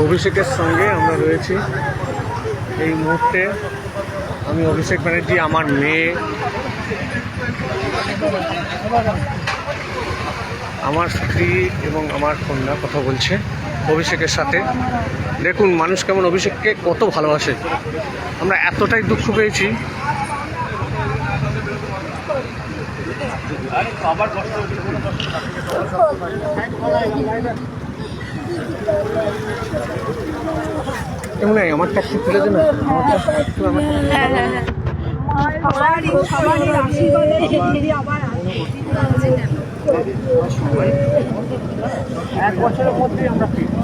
অভিষেকের সঙ্গে আমরা রয়েছি এই মুহূর্তে। আমি অভিষেক ব্যানার্জি, আমার মেয়ে, আমার স্ত্রী এবং আমার কন্যা কথা বলছে অভিষেকের সাথে। দেখুন মানুষ কেমন অভিষেককে কত ভালোবাসে। আমরা এতটাই দুঃখ পেয়েছি। কেমন আমারটা একটু তুলে দেন, আমারটা একটু এক বছরের মধ্যেই আমরা ফিরি।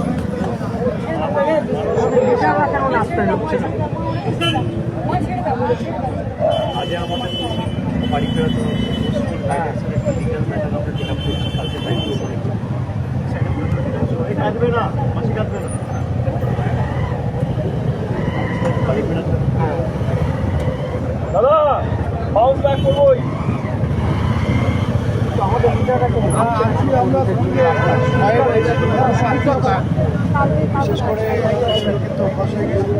আজ আমাদের বাড়ি ফেরত কাঁদবে না, মাসি কাঁদবে না। দাদা বাউন্স ব্যাক করবোই। আমাদের বিশেষ করে কিন্তু অভ্যাস হয়ে গেছে।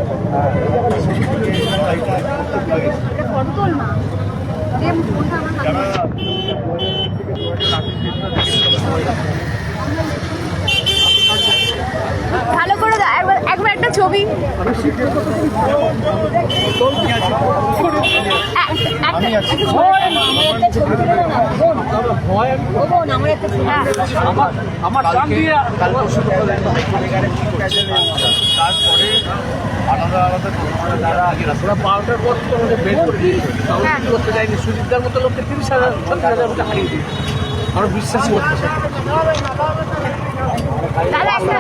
ভালো করে দাও একবার একটা ছবি। আমার তারপরে আলাদা আলাদা ওরা 12টার পর তো আমাদের বের করে দিয়েছে, করতে যায়নি। সুজিতদার মতো লোককে 30,000 40,000 মতো হারিয়ে দিয়েছে। আমরা বিশ্বাস করতেছি দাদা একটা